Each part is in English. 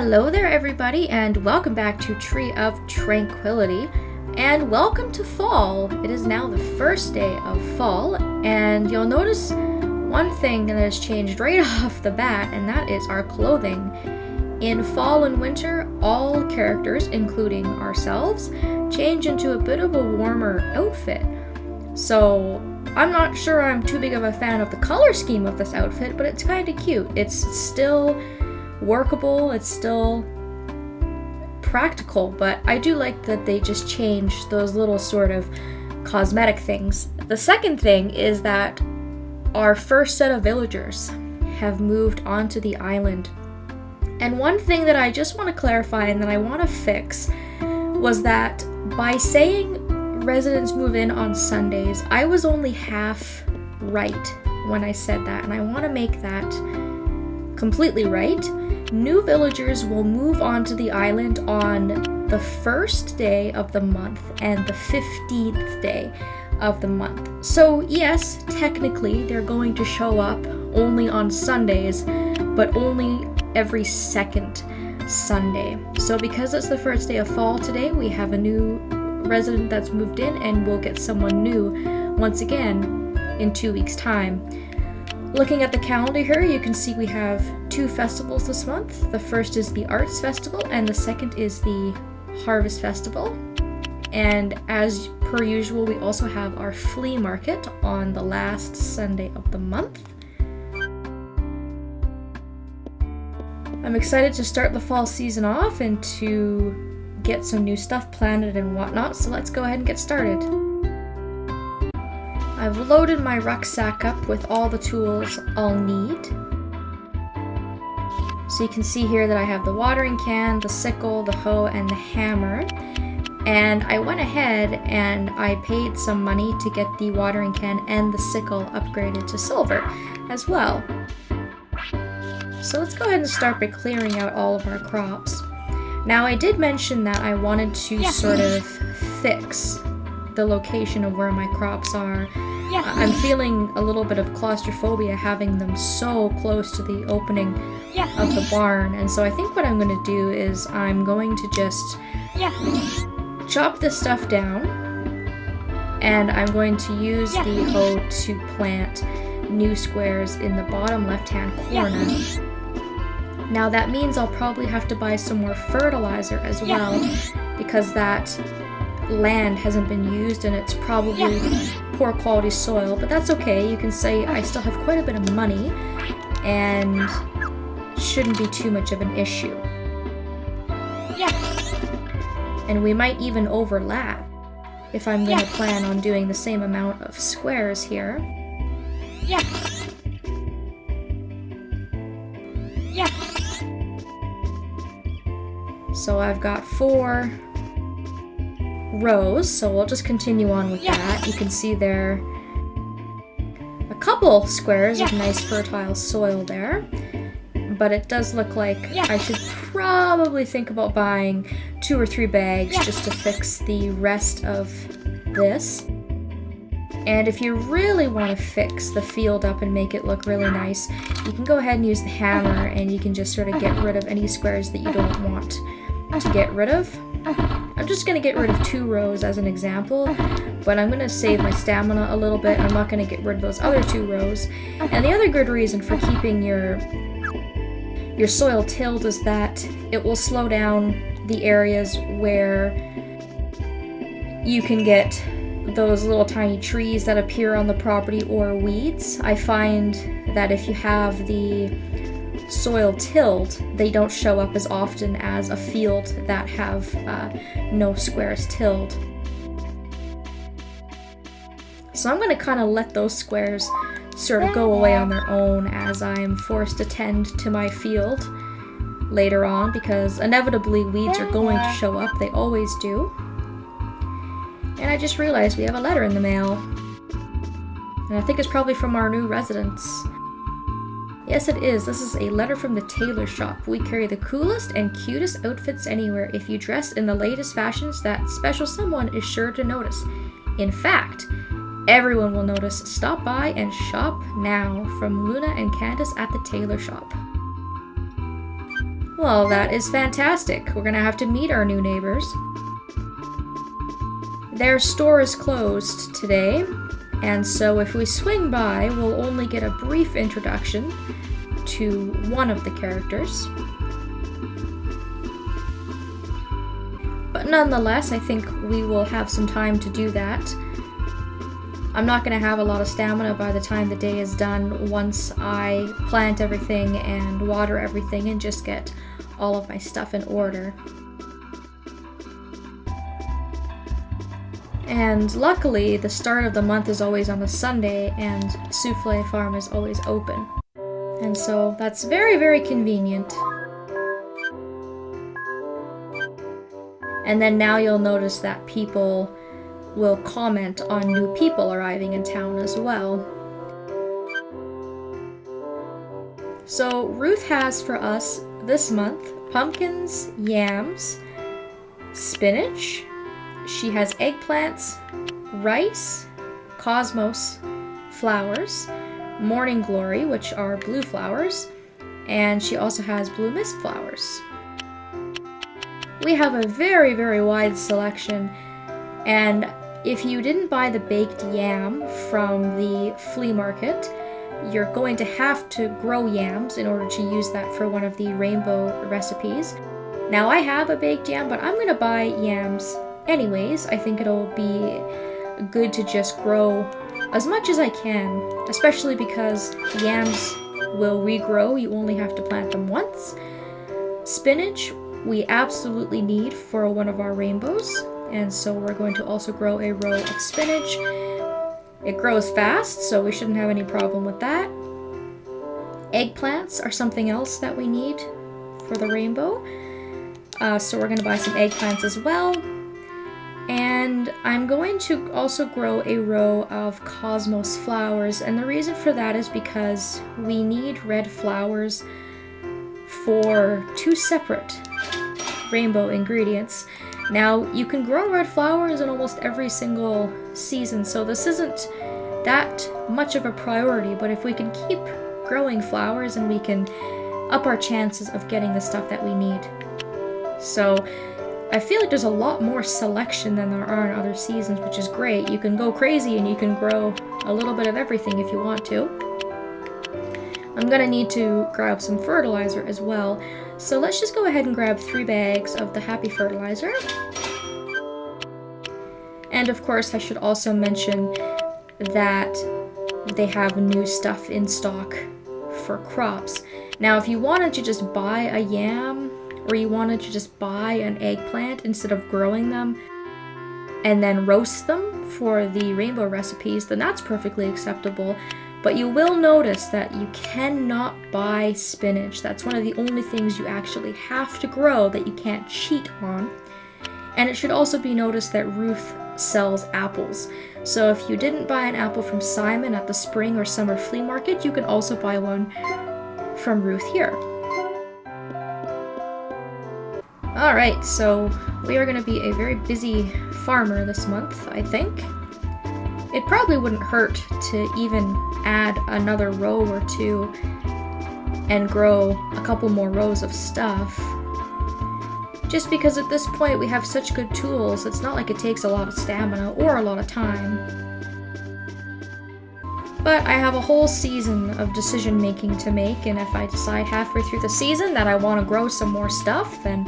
Hello there everybody, and welcome back to Tree of Tranquility, and welcome to fall. It is now the first day of fall, and you'll notice one thing that has changed right off the bat, and that is our clothing. In fall and winter, all characters, including ourselves, change into a bit of a warmer outfit. So I'm not sure I'm too big of a fan of the color scheme of this outfit, but it's kind of cute. It's still workable, it's still practical, but I do like that they just changed those little sort of cosmetic things. The second thing is that our first set of villagers have moved onto the island. And one thing that I just want to clarify and that I want to fix was that by saying residents move in on Sundays, I was only half right when I said that, and I want to make that completely right. New villagers will move onto the island on the first day of the month and the 15th day of the month. So yes, technically they're going to show up only on Sundays, but only every second Sunday. So because it's the first day of fall today, we have a new resident that's moved in, and we'll get someone new once again in 2 weeks' time. Looking at the calendar here, you can see we have two festivals this month. The first is the Arts Festival, and the second is the Harvest Festival. And as per usual, we also have our flea market on the last Sunday of the month. I'm excited to start the fall season off and to get some new stuff planted and whatnot, so let's go ahead and get started. I've loaded my rucksack up with all the tools I'll need. So you can see here that I have the watering can, the sickle, the hoe, and the hammer. And I went ahead and I paid some money to get the watering can and the sickle upgraded to silver as well. So let's go ahead and start by clearing out all of our crops. Now I did mention that I wanted to sort of fix the location of where my crops are. I'm feeling a little bit of claustrophobia having them so close to the opening of the barn, and so I think what I'm going to do is I'm going to just chop this stuff down, and I'm going to use the hoe to plant new squares in the bottom left-hand corner. Now that means I'll probably have to buy some more fertilizer as well, because that land hasn't been used and it's probably poor quality soil, but that's okay. You can say I still have quite a bit of money and shouldn't be too much of an issue. And we might even overlap if I'm going to plan on doing the same amount of squares here. So I've got 4 rows, so we'll just continue on with that. You can see there a couple squares of nice fertile soil there, but it does look like I should probably think about buying 2 or 3 bags just to fix the rest of this. And if you really want to fix the field up and make it look really nice, you can go ahead and use the hammer, and you can just sort of get rid of any squares that you don't want to get rid of. I'm just going to get rid of 2 rows as an example, but I'm going to save my stamina a little bit. I'm not going to get rid of those other 2 rows. And the other good reason for keeping your soil tilled is that it will slow down the areas where you can get those little tiny trees that appear on the property or weeds. I find that if you have the soil tilled, they don't show up as often as a field that have no squares tilled. So I'm going to kind of let those squares sort of go away on their own as I'm forced to tend to my field later on, because inevitably weeds are going to show up. They always do. And I just realized we have a letter in the mail, and I think it's probably from our new residents. Yes, it is. This is a letter from the tailor shop. We carry the coolest and cutest outfits anywhere. If you dress in the latest fashions, that special someone is sure to notice. In fact, everyone will notice. Stop by and shop now. From Luna and Candace at the tailor shop. Well, that is fantastic. We're gonna have to meet our new neighbors. Their store is closed today, and so if we swing by, we'll only get a brief introduction to one of the characters. But nonetheless, I think we will have some time to do that. I'm not going to have a lot of stamina by the time the day is done once I plant everything and water everything and just get all of my stuff in order. And luckily, the start of the month is always on a Sunday and Souffle Farm is always open. And so that's very, very convenient. And then now you'll notice that people will comment on new people arriving in town as well. So Ruth has for us this month pumpkins, yams, spinach. She has eggplants, rice, cosmos, flowers, morning glory, which are blue flowers, and she also has blue mist flowers. We have a very, very wide selection, and if you didn't buy the baked yam from the flea market, you're going to have to grow yams in order to use that for one of the rainbow recipes. Now I have a baked yam, but I'm going to buy yams anyways. I think it'll be good to just grow as much as I can, especially because yams will regrow. You only have to plant them once. Spinach we absolutely need for one of our rainbows, and so we're going to also grow a row of spinach. It grows fast, so we shouldn't have any problem with that. Eggplants are something else that we need for the rainbow, so we're going to buy some eggplants as well. And I'm going to also grow a row of cosmos flowers, and the reason for that is because we need red flowers for 2 separate rainbow ingredients. Now, you can grow red flowers in almost every single season, so this isn't that much of a priority, but if we can keep growing flowers, and we can up our chances of getting the stuff that we need. So I feel like there's a lot more selection than there are in other seasons, which is great. You can go crazy and you can grow a little bit of everything if you want to. I'm gonna need to grab some fertilizer as well. So let's just go ahead and grab 3 bags of the Happy Fertilizer. And of course, I should also mention that they have new stuff in stock for crops. Now, if you wanted to just buy a yam, or you wanted to just buy an eggplant instead of growing them, and then roast them for the rainbow recipes, then that's perfectly acceptable. But you will notice that you cannot buy spinach. That's one of the only things you actually have to grow that you can't cheat on. And it should also be noticed that Ruth sells apples. So if you didn't buy an apple from Simon at the spring or summer flea market, you can also buy one from Ruth here. Alright, so we are going to be a very busy farmer this month, I think. It probably wouldn't hurt to even add another row or 2 and grow a couple more rows of stuff. Just because at this point we have such good tools, it's not like it takes a lot of stamina or a lot of time. But I have a whole season of decision making to make, and if I decide halfway through the season that I want to grow some more stuff, then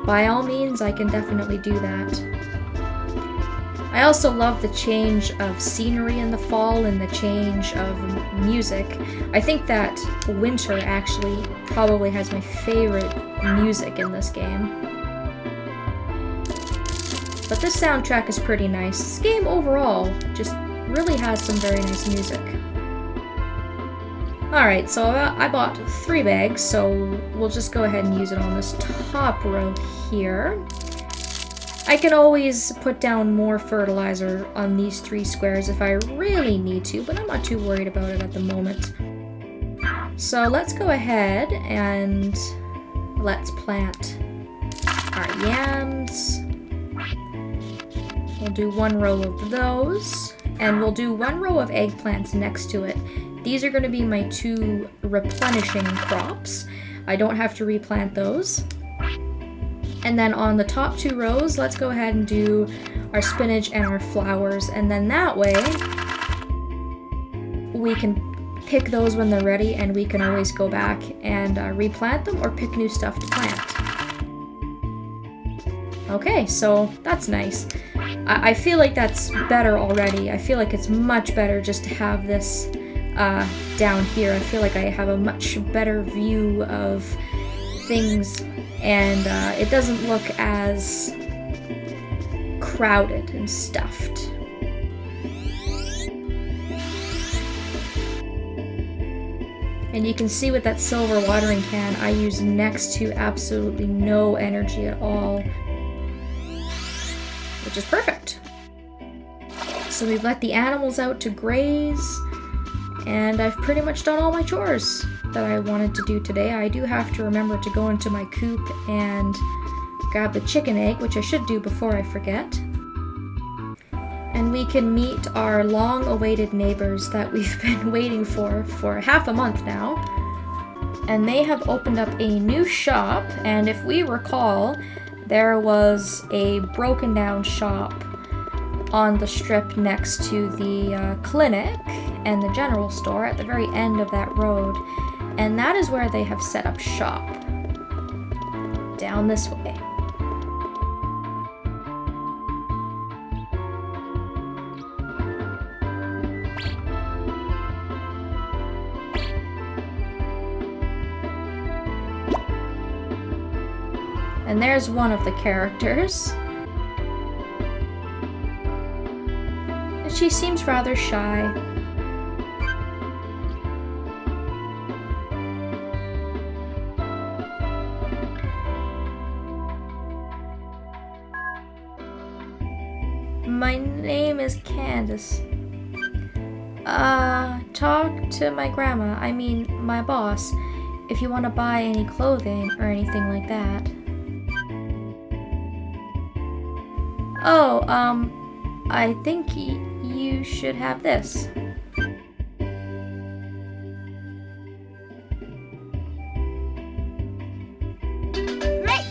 by all means I can definitely do that. I also love the change of scenery in the fall and the change of music. I think that winter actually probably has my favorite music in this game. But this soundtrack is pretty nice. This game overall just really has some very nice music. Alright, so I bought 3 bags, so we'll just go ahead and use it on this top row here. I can always put down more fertilizer on these 3 squares if I really need to, but I'm not too worried about it at the moment. So let's go ahead and let's plant our yams. We'll do 1 row of those, and we'll do 1 row of eggplants next to it. These are going to be my 2 replenishing crops. I don't have to replant those. And then on the top 2 rows, let's go ahead and do our spinach and our flowers. And then that way, we can pick those when they're ready, and we can always go back and replant them or pick new stuff to plant. Okay, so that's nice. I feel like that's better already. I feel like it's much better just to have this down here. I feel like I have a much better view of things, and it doesn't look as crowded and stuffed. And you can see with that silver watering can, I use next to absolutely no energy at all, which is perfect. So we've let the animals out to graze, and I've pretty much done all my chores that I wanted to do today. I do have to remember to go into my coop and grab the chicken egg, which I should do before I forget. And we can meet our long-awaited neighbors that we've been waiting for half a month now. And they have opened up a new shop, and if we recall, there was a broken down shop on the strip next to the clinic and the general store at the very end of that road. And that is where they have set up shop. Down this way. And there's one of the characters. And she seems rather shy. My name is Candace. Talk to my grandma, I mean my boss, if you want to buy any clothing or anything like that. Oh, I think you should have this. Right.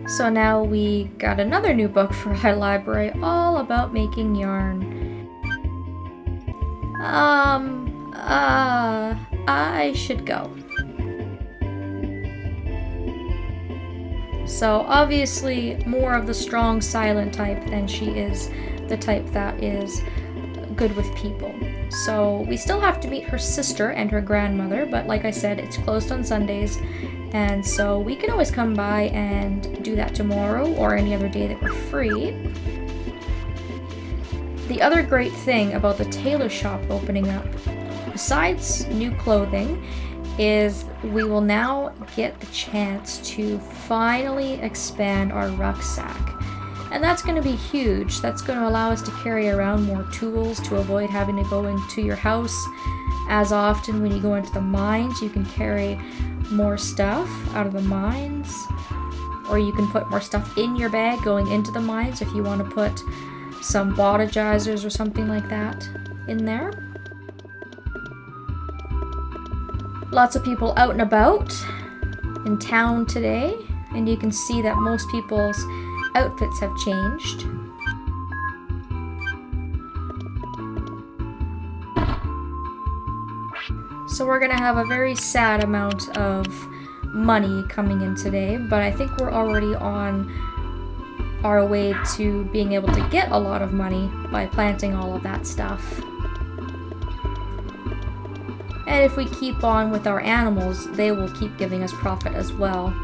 So now we got another new book for our library, all about making yarn. I should go. So obviously more of the strong silent type than she is the type that is good with people. So we still have to meet her sister and her grandmother, but like I said, it's closed on Sundays, and so we can always come by and do that tomorrow or any other day that we're free. The other great thing about the tailor shop opening up, besides new clothing, is we will now get the chance to finally expand our rucksack. And that's going to be huge. That's going to allow us to carry around more tools to avoid having to go into your house as often. When you go into the mines, you can carry more stuff out of the mines, or you can put more stuff in your bag going into the mines if you want to put some bodegizers or something like that in there. Lots of people out and about in town today, and you can see that most people's outfits have changed. So we're gonna have a very sad amount of money coming in today, but I think we're already on our way to being able to get a lot of money by planting all of that stuff. And if we keep on with our animals, they will keep giving us profit as well.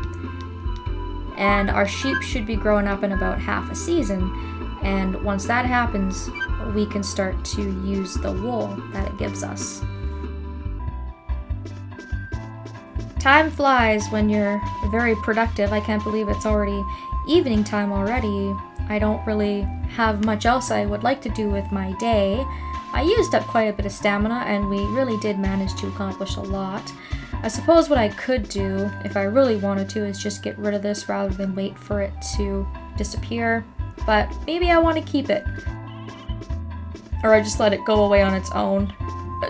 And our sheep should be growing up in about half a season, and once that happens, we can start to use the wool that it gives us. Time flies when you're very productive. I can't believe it's already evening time already. I don't really have much else I would like to do with my day. I used up quite a bit of stamina, and we really did manage to accomplish a lot. I suppose what I could do, if I really wanted to, is just get rid of this rather than wait for it to disappear. But maybe I want to keep it. Or I just let it go away on its own.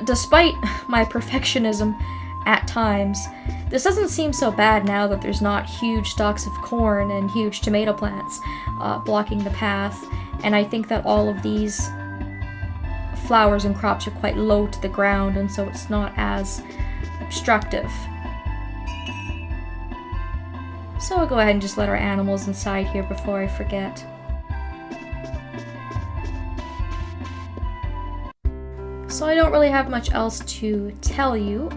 Despite my perfectionism at times, This doesn't seem so bad now that there's not huge stalks of corn and huge tomato plants blocking the path, and I think that all of these flowers and crops are quite low to the ground, and so it's not as obstructive. So I'll go ahead and just let our animals inside here before I forget. So I don't really have much else to tell you.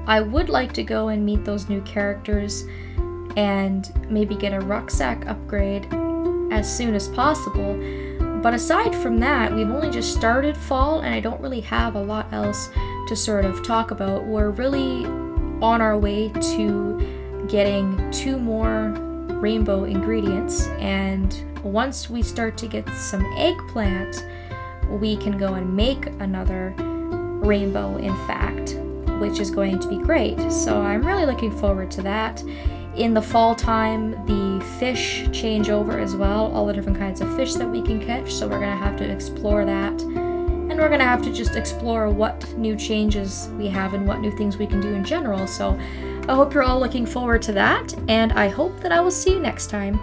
I would like to go and meet those new characters and maybe get a rucksack upgrade as soon as possible. But aside from that, we've only just started fall and I don't really have a lot else to sort of talk about. We're really on our way to getting 2 more rainbow ingredients, and once we start to get some eggplant, we can go and make another rainbow, in fact, which is going to be great. So I'm really looking forward to that. In the fall time, the fish change over as well, all the different kinds of fish that we can catch, so we're going to have to explore that. And we're going to have to just explore what new changes we have and what new things we can do in general. So I hope you're all looking forward to that, and I hope that I will see you next time.